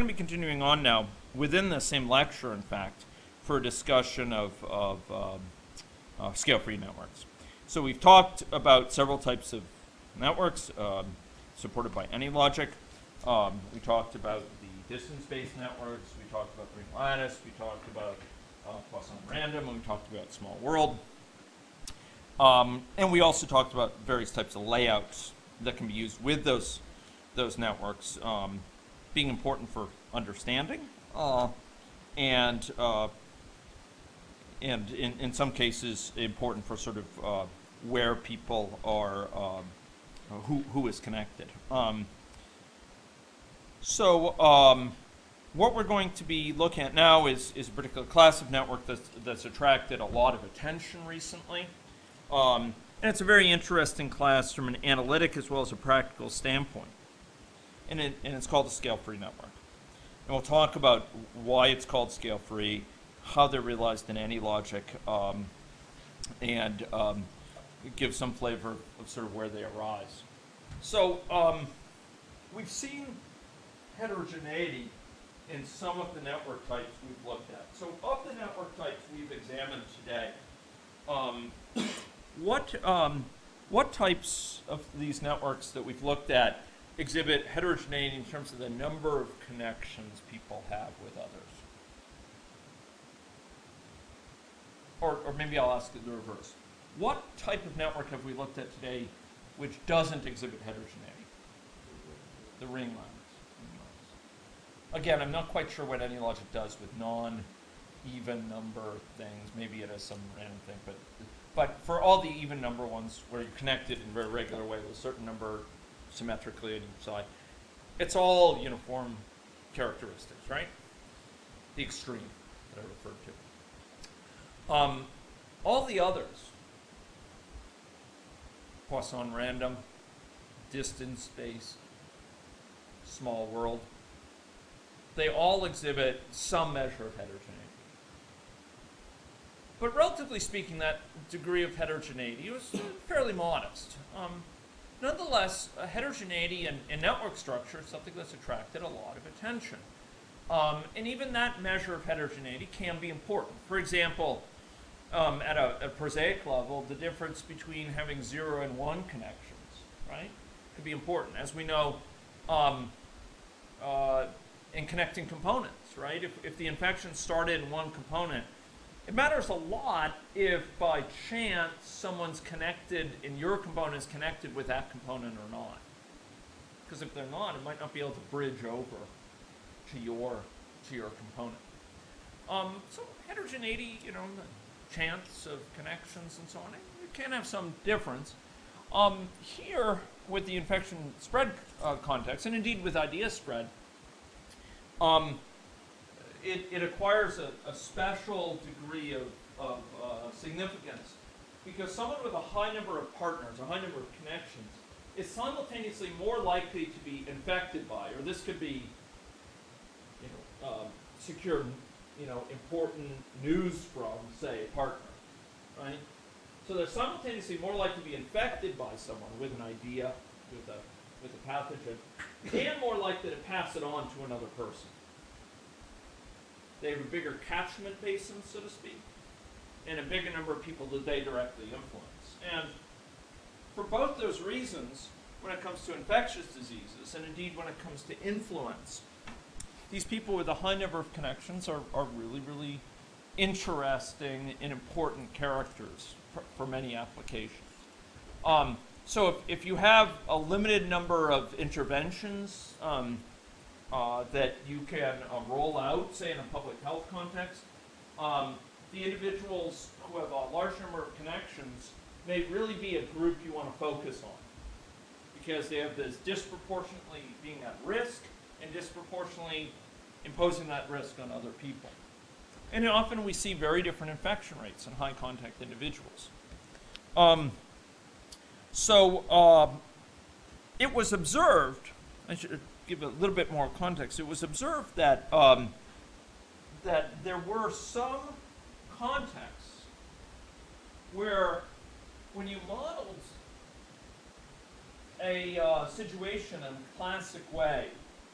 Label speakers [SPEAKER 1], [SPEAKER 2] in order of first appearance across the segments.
[SPEAKER 1] going to be continuing on now within the same lecture, in fact, for a discussion of scale-free networks. So we've talked about several types of networks supported by AnyLogic. We talked about the distance-based networks. We talked about ring lattice. We talked about Poisson random, and we talked about small world. And we also talked about various types of layouts that can be used with those networks, being important for understanding, and in some cases important for sort of where people are, who is connected. What we're going to be looking at now is a particular class of network that's attracted a lot of attention recently. And it's a very interesting class from an analytic as well as a practical standpoint. And it's called a scale-free network. And we'll talk about why it's called scale-free, how they're realized in AnyLogic, and give some flavor of sort of where they arise. So we've seen heterogeneity in some of the network types we've looked at. So of the network types we've examined today, what types of these networks that we've looked at exhibit heterogeneity in terms of the number of connections people have with others? Or maybe I'll ask it the reverse. What type of network have we looked at today which doesn't exhibit heterogeneity? The ring lattice. Again, I'm not quite sure what AnyLogic does with non-even number things. Maybe it has some random thing, but for all the even number ones where you're connected in a very regular way with a certain number symmetrically on each side, it's all uniform characteristics, right? The extreme that I referred to. All the others, Poisson random, distance-based, small world, they all exhibit some measure of heterogeneity. But relatively speaking, that degree of heterogeneity was fairly modest. Nonetheless, heterogeneity in network structure is something that's attracted a lot of attention. And even that measure of heterogeneity can be important. For example, at a prosaic level, the difference between having 0 and 1 connections, right, could be important. As we know, in connecting components, right? If the infection started in one component, it matters a lot if by chance someone's connected and your component is connected with that component or not. Because if they're not, it might not be able to bridge over to your component. So heterogeneity, the chance of connections and so on, it can have some difference. Here, with the infection spread context, and indeed with idea spread, it acquires a special degree of significance because someone with a high number of partners, a high number of connections, is simultaneously more likely to be infected by, or this could be, secure, important news from, say, a partner, right? So they're simultaneously more likely to be infected by someone with an idea, with a pathogen, and more likely to pass it on to another person. They have a bigger catchment basin, so to speak, and a bigger number of people that they directly influence. And for both those reasons, when it comes to infectious diseases, and indeed when it comes to influence, these people with a high number of connections are really, really interesting and important characters for many applications. So if you have a limited number of interventions that you can roll out, say in a public health context, the individuals who have a large number of connections may really be a group you want to focus on because they have this disproportionately being at risk and disproportionately imposing that risk on other people. And often we see very different infection rates in high contact individuals. It was observed, I should give a little bit more context, it was observed that, that there were some contexts where when you modeled a situation in a classic way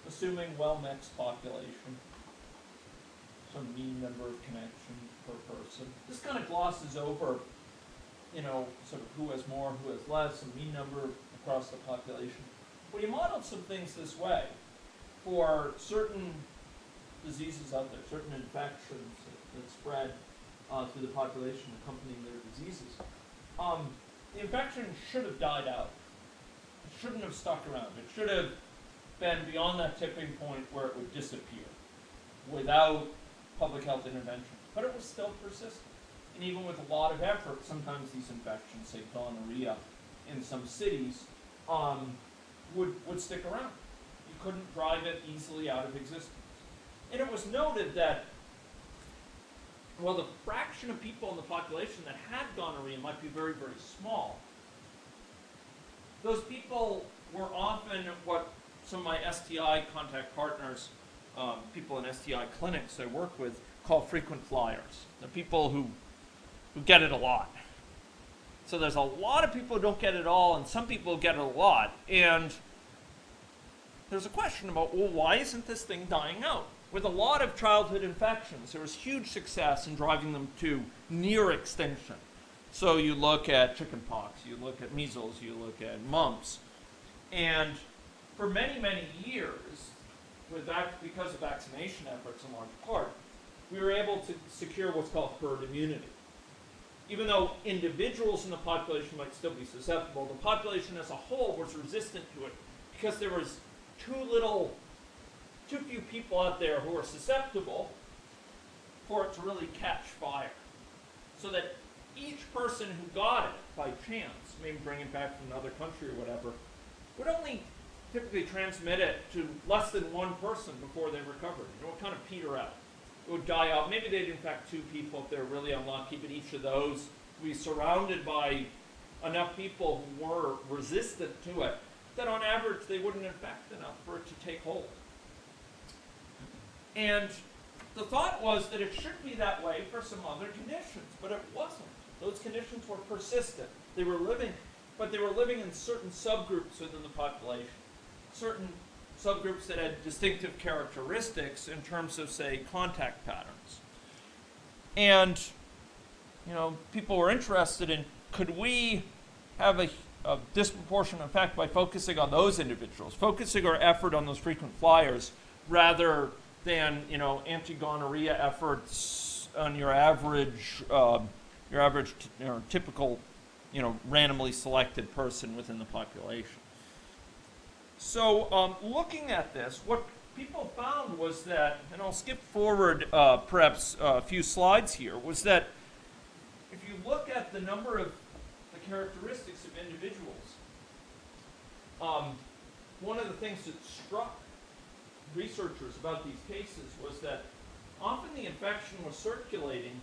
[SPEAKER 1] assuming well-mixed population, some mean number of connections per person. This kind of glosses over, you know, sort of who has more, who has less, some mean number across the population. Well, you modeled some things this way for certain diseases out there, certain infections that spread through the population accompanying their diseases. The infection should have died out. It shouldn't have stuck around. It should have been beyond that tipping point where it would disappear without public health intervention. But it was still persistent. And even with a lot of effort, sometimes these infections, say gonorrhea in some cities, would stick around. You couldn't drive it easily out of existence. And it was noted that, well, the fraction of people in the population that had gonorrhea might be very, very small. Those people were often what some of my STI contact partners, people in STI clinics I work with, call frequent flyers. They're people who get it a lot. So there's a lot of people who don't get it all, and some people get it a lot. And there's a question about, well, why isn't this thing dying out? With a lot of childhood infections, there was huge success in driving them to near extinction. So you look at chickenpox, you look at measles, you look at mumps. And for many, many years, because of vaccination efforts in large part, we were able to secure what's called herd immunity. Even though individuals in the population might still be susceptible, the population as a whole was resistant to it because there was too few people out there who were susceptible for it to really catch fire. So that each person who got it by chance, maybe bring it back from another country or whatever, would only typically transmit it to less than one person before they recovered. It would kind of peter out. It would die out. Maybe they'd infect 2 people if they're really unlucky, but each of those would be surrounded by enough people who were resistant to it that on average they wouldn't infect enough for it to take hold. And the thought was that it should be that way for some other conditions, but it wasn't. Those conditions were persistent. They were living, but they were living in certain subgroups within the population. Certain subgroups that had distinctive characteristics in terms of, say, contact patterns. And, you know, people were interested in, could we have a disproportionate effect by focusing on those individuals, focusing our effort on those frequent flyers rather than, you know, anti-gonorrhea efforts on your average typical, you know, randomly selected person within the population. So looking at this, what people found was that, and I'll skip forward perhaps a few slides here, was that if you look at the number of the characteristics of individuals, one of the things that struck researchers about these cases was that often the infection was circulating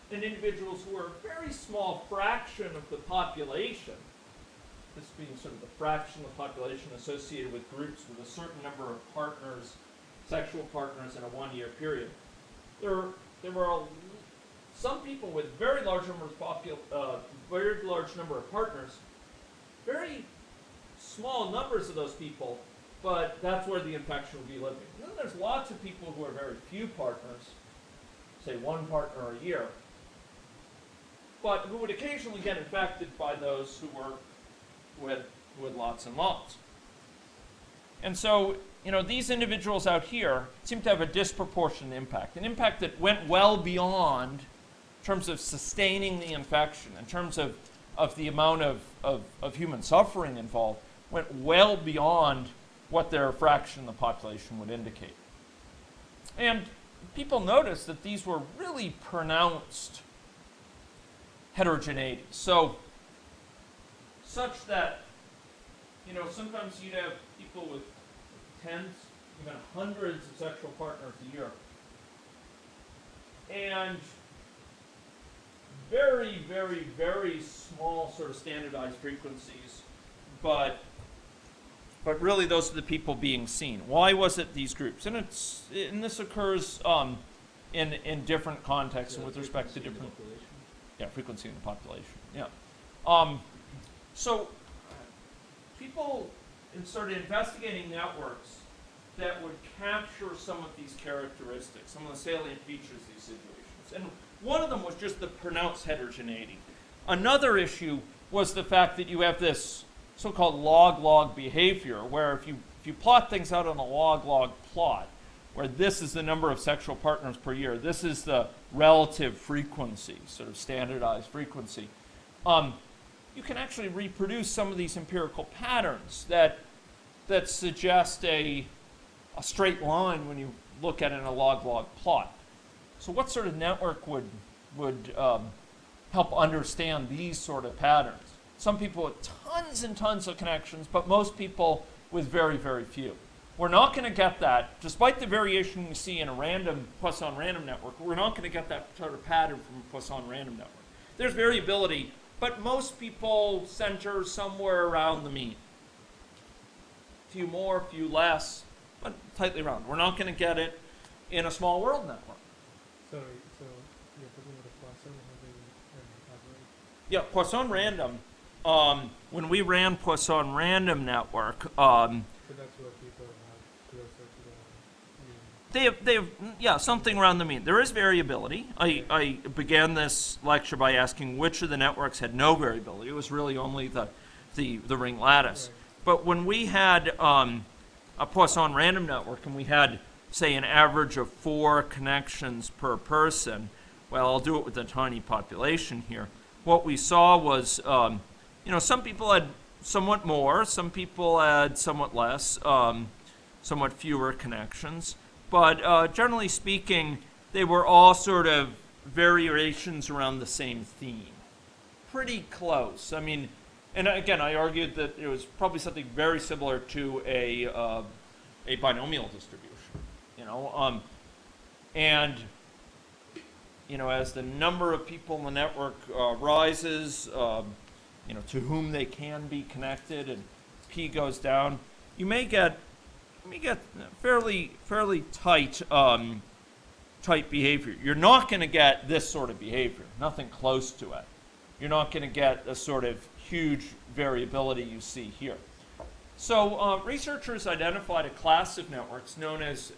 [SPEAKER 1] in individuals who were a very small fraction of the population, this being sort of the fraction of the population associated with groups with a certain number of partners, sexual partners in a one-year period. There were some people with very large number of partners, very small numbers of those people, but that's where the infection would be living. And then there's lots of people who are very few partners, say one partner a year, but who would occasionally get infected by those who had lots and lots. And so, you know, these individuals out here seem to have a disproportionate impact, an impact that went well beyond in terms of sustaining the infection, in terms of the amount of human suffering involved, went well beyond what their fraction of the population would indicate. And people noticed that these were really pronounced heterogeneity. So, such that, you know, sometimes you'd have people with tens, even hundreds of sexual partners a year. And very, very, very small sort of standardized frequencies, but really those are the people being seen. Why was it these groups? And this occurs in different contexts and with respect to different frequency in the population. Yeah. So people started investigating networks that would capture some of these characteristics, some of the salient features of these situations. And one of them was just the pronounced heterogeneity. Another issue was the fact that you have this so-called log-log behavior, where if you plot things out on a log-log plot, where this is the number of sexual partners per year, this is the relative frequency, sort of standardized frequency, you can actually reproduce some of these empirical patterns that suggest a straight line when you look at it in a log-log plot. So what sort of network would help understand these sort of patterns? Some people with tons and tons of connections, but most people with very, very few. We're not going to get that, despite the variation we see in a random Poisson random network, we're not going to get that sort of pattern from a Poisson random network. There's variability, but most people center somewhere around the mean. Few more, few less, but tightly around. We're not going to get it in a small world network.
[SPEAKER 2] Sorry, so you're talking about a Poisson having average?
[SPEAKER 1] Yeah, Poisson random. When we ran Poisson random network,
[SPEAKER 2] So that's what people have closer to the mean.
[SPEAKER 1] they have yeah, something around the mean. There is variability. I began this lecture by asking which of the networks had no variability. It was really only the ring lattice.
[SPEAKER 2] Right.
[SPEAKER 1] But when we had a Poisson random network and we had, say, an average of 4 connections per person, well, I'll do it with a tiny population here. What we saw was, some people had somewhat more, some people had somewhat less, somewhat fewer connections. But generally speaking, they were all sort of variations around the same theme. Pretty close. I mean, and again, I argued that it was probably something very similar to a binomial distribution, and as the number of people in the network rises, to whom they can be connected, and p goes down, you may get fairly tight behavior. You're not going to get this sort of behavior, nothing close to it. You're not going to get the sort of huge variability you see here. So researchers identified a class of networks known as